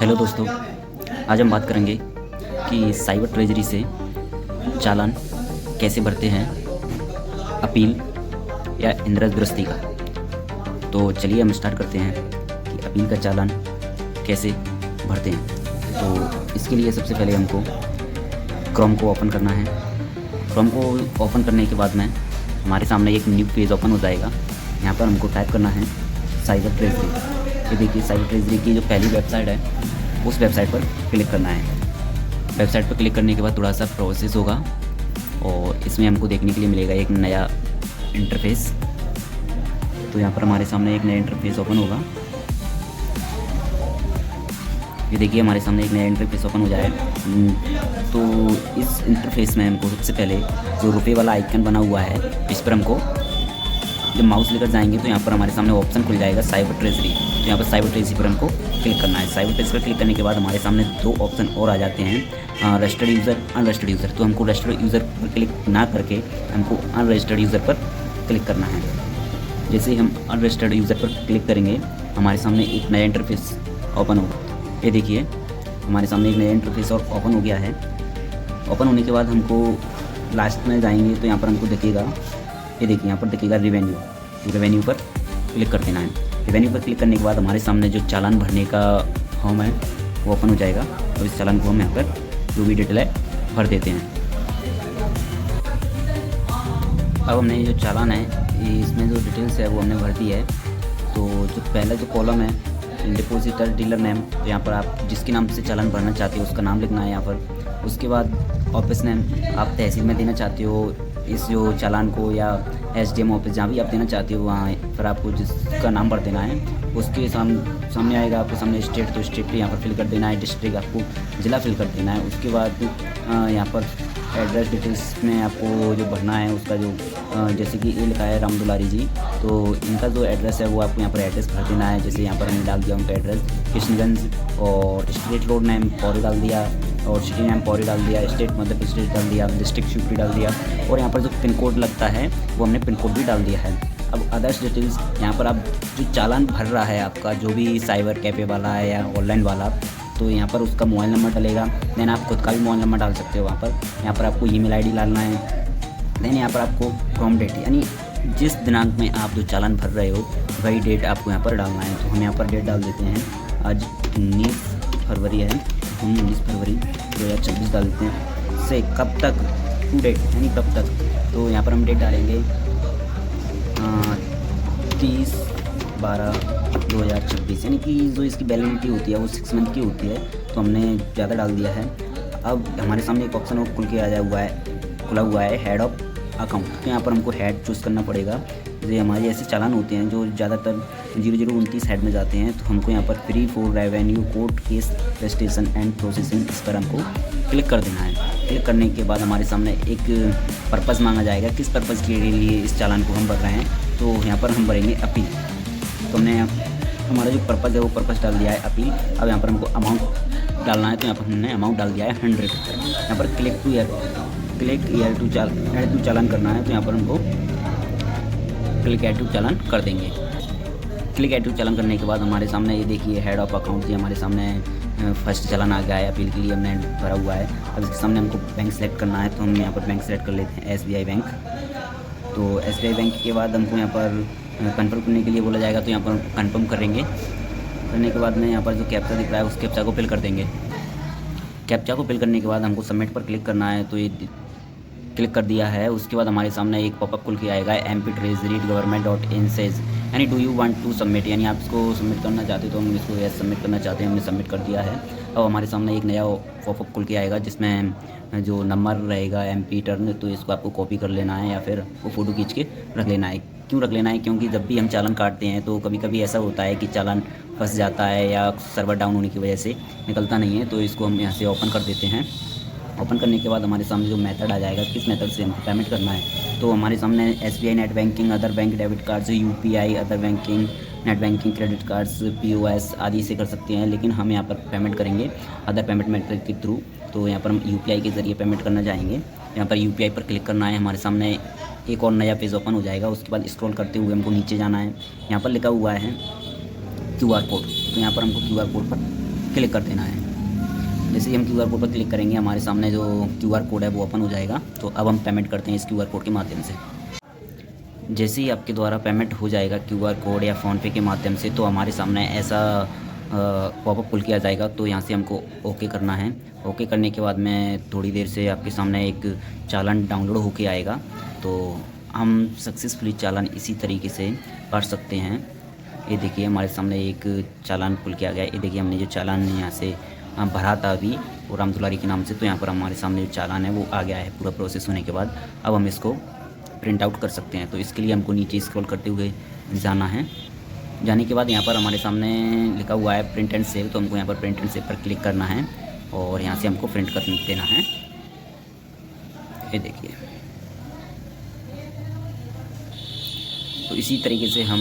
Hello दोस्तों, आज हम बात करेंगे कि साइबर ट्रेजरी से चालान कैसे भरते हैं, अपील या इंद्रधनुष्टि का। तो चलिए हम स्टार्ट करते हैं कि अपील का चालान कैसे भरते हैं। तो इसके लिए सबसे पहले हमको क्रोम को ओपन करना है। क्रोम को ओपन करने के बाद में हमारे सामने एक न्यू पेज ओपन हो जाएगा। यहाँ पर हमको टाइप करना है साइबर ट्रेजरी। ये देखिए, साइबर ट्रेजरी की जो पहली वेबसाइट है उस वेबसाइट पर क्लिक करना है। वेबसाइट पर क्लिक करने के बाद थोड़ा सा प्रोसेस होगा और इसमें हमको देखने के लिए मिलेगा एक नया इंटरफेस। तो यहाँ पर हमारे सामने एक नया इंटरफेस ओपन होगा। ये देखिए, हमारे सामने एक नया इंटरफेस ओपन हो जाए। तो इस इंटरफेस में हमको सबसे पहले जो रुपये वाला आइकन बना हुआ है इस पर हमको जब माउस लेकर जाएंगे तो यहाँ पर हमारे सामने ऑप्शन खुल जाएगा साइबर ट्रेजरी। तो यहाँ पर साइबर ट्रेजरी पर हमको क्लिक करना है। साइबर ट्रेजरी पर क्लिक करने के बाद हमारे सामने दो ऑप्शन और आ जाते हैं, रजिस्टर्ड यूज़र, अनरजिस्टर्ड यूज़र। तो हमको रजिस्टर्ड यूज़र पर क्लिक ना करके हमको अनरजिस्टर्ड यूज़र पर क्लिक करना है। जैसे ही हम अनरजिस्टर्ड यूज़र पर क्लिक करेंगे हमारे सामने एक नया इंटरफेस ओपन होगा। ये देखिए, हमारे सामने एक नया इंटरफेस और ओपन हो गया है। ओपन होने के बाद हमको लास्ट में जाएंगे तो यहाँ पर हमको दिखेगा, ये देखिए यहाँ पर दिखेगा रिवेन्यू। रिवेन्यू पर क्लिक कर देना है। रिवेन्यू पर क्लिक करने के बाद हमारे सामने जो चालान भरने का फॉर्म है वो ओपन हो जाएगा और इस चालान को हम यहाँ पर जो भी डिटेल है भर देते हैं। अब हमने ये जो चालान है इसमें जो डिटेल्स है वो हमने भर दी है। तो जो पहला जो कॉलम है डिपोजिटर डीलर नेम, तो यहाँ पर आप जिसके नाम से चालान भरना चाहते हो उसका नाम लिखना है यहाँ पर। उसके बाद ऑफिस नेम, आप तहसील में देना चाहते हो इस जो चालान को, या SDM ऑफिस जहाँ भी आप देना चाहते हो वहाँ पर आपको जिसका नाम भर देना है। उसके सामने आएगा आपके सामने स्टेट, तो स्टेट यहाँ पर फिल कर देना है। डिस्ट्रिक्ट आपको ज़िला फिल कर देना है। उसके बाद यहाँ पर एड्रेस डिटेल्स में आपको जो भरना है उसका जो जैसे कि ये लिखा है राम दुलारी जी, तो इनका जो एड्रेस है वो आपको यहाँ पर एड्रेस भर देना है। जैसे यहाँ पर हमने डाल दिया उनका एड्रेस किशनगंज, और स्ट्रीट रोड नेम पौड़ी डाल दिया, और सिटी नेम पौड़ी डाल दिया, स्टेट मध्य प्रदेश डाल दिया, डिस्ट्रिक्ट यूपी डाल दिया, और यहाँ पर जो पिन कोड लगता है वो हमने पिन कोड भी डाल दिया है। अब अदर्स डिटेल्स यहाँ पर आप जो चालान भर रहा है आपका जो भी साइबर कैफ़े वाला है या ऑनलाइन वाला, तो यहाँ पर उसका मोबाइल नंबर डलेगा। देन आप खुद का भी मोबाइल नंबर डाल सकते हो वहाँ पर। यहाँ पर आपको ईमेल आईडी डालना है। देन यहाँ पर आपको फ्रॉम डेट, यानी जिस दिनांक में आप जो चालान भर रहे हो वही डेट आपको यहाँ पर डालना है। तो हम यहाँ पर डेट डाल देते हैं, आज 19 फरवरी है, हम 19 फरवरी 2026 डाल देते हैं। से कब तक, टू डेट यानी कब तक, तो यहाँ पर हम डेट डालेंगे 30/12/2026, यानी कि जो इसकी वैलिडिटी होती है वो 6 मंथ की होती है। तो हमने ज़्यादा डाल दिया है। अब हमारे सामने एक ऑप्शन और खुला हुआ है हेड ऑफ अकाउंट। तो यहाँ पर हमको हेड चूज़ करना पड़ेगा। ये हमारे ऐसे चालान होते हैं जो ज़्यादातर 0029 हेड में जाते हैं। तो हमको यहाँ पर free for revenue court case registration and processing, इस पर हमको क्लिक कर देना है। क्लिक करने के बाद हमारे सामने एक पर्पज़ मांगा जाएगा, किस पर्पज़ के लिए इस चालान को हम भर रहे हैं। तो यहाँ पर हम भरेंगे अपील। तो हमने हमारा जो पर्पज़ है वो पर्पज़ डाल दिया है अपील। अब यहाँ पर हमको अमाउंट डालना है, तो यहाँ पर हमने अमाउंट डाल दिया है 100। यहाँ पर क्लिक टू एड टू चालान करना है, तो यहाँ पर हमको क्लिक एड टू चालान कर देंगे। क्लिक एड टू चालान करने के बाद हमारे सामने ये देखिए हेड ऑफ अकाउंट, ये हमारे सामने फर्स्ट चालान आ गया है। अपील के लिए हमने भरा हुआ है। अब इसके सामने हमको बैंक सेलेक्ट करना है, तो हम यहाँ पर बैंक सेलेक्ट कर लेते हैं SBI बैंक। तो SBI बैंक के बाद हमको यहाँ पर कन्फर्म करने के लिए बोला जाएगा, तो यहाँ पर कन्फर्म करेंगे। करने के बाद में यहाँ पर जो कैप्चा दिख रहा है उस कैप्चा को फिल कर देंगे। कैप्चा को फिल करने के बाद हमको सबमिट पर क्लिक करना है, तो ये क्लिक कर दिया है। उसके बाद हमारे सामने एक पॉपअप खुल के आएगा MP Treasury Government.in says, यानी do you want to submit, यानी आप इसको सबमिट करना चाहते हो। तो हम इसको यस सबमिट करना चाहते हैं, हमने सबमिट कर दिया है। अब हमारे सामने एक नया पॉपअप खुल के आएगा जिसमें जो नंबर रहेगा MP टर्न, तो इसको आपको कॉपी कर लेना है या फिर वो फ़ोटो खींच के रख लेना है। क्यों रख लेना है, क्योंकि जब भी हम चालान काटते हैं तो कभी कभी ऐसा होता है कि चालान फंस जाता है या सर्वर डाउन होने की वजह से निकलता नहीं है। तो इसको हम यहाँ से ओपन कर देते हैं। ओपन करने के बाद हमारे सामने जो मेथड आ जाएगा, किस मेथड से हमको पेमेंट करना है, तो हमारे सामने SBI net banking, other bank debit cards, UPI, other banking, net banking, credit cards, POS आदि से कर सकते हैं। लेकिन हम यहाँ पर पेमेंट करेंगे अदर पेमेंट मेथड के थ्रू। तो यहाँ पर हम UPI के ज़रिए पेमेंट करना चाहेंगे। यहाँ पर UPI पर क्लिक करना है। हमारे सामने एक और नया पेज ओपन हो जाएगा। उसके बाद स्क्रॉल करते हुए हमको नीचे जाना है। यहाँ पर लिखा हुआ है QR कोड, तो यहाँ पर हमको QR कोड पर क्लिक कर देना है। जैसे ही हम QR कोड पर क्लिक करेंगे हमारे सामने जो QR कोड है वो ओपन हो जाएगा। तो अब हम पेमेंट करते हैं इस QR कोड के माध्यम से। जैसे ही आपके द्वारा पेमेंट हो जाएगा QR कोड या फ़ोनपे के माध्यम से, तो हमारे सामने ऐसा पॉपअप खुल के आ जाएगा। तो यहाँ से हमको ओके करना है। ओके करने के बाद में थोड़ी देर से आपके सामने एक चालान डाउनलोड होके आएगा। तो हम सक्सेसफुली चालान इसी तरीके से कर सकते हैं। ये देखिए हमारे सामने एक चालान खुल के आ गया। ये देखिए हमने जो चालान यहाँ से भरा था अभी वो राम दुलारी के नाम से, तो यहाँ पर हमारे सामने जो चालान है वो आ गया है पूरा प्रोसेस होने के बाद। अब हम इसको प्रिंट आउट कर सकते हैं। तो इसके लिए हमको नीचे स्क्रॉल करते हुए जाना है। जाने के बाद यहाँ पर हमारे सामने लिखा हुआ है प्रिंट एंड सेव, तो हमको यहाँ पर प्रिंट एंड सेव पर क्लिक करना है और यहाँ से हमको प्रिंट कर देना है। ये देखिए, तो इसी तरीके से हम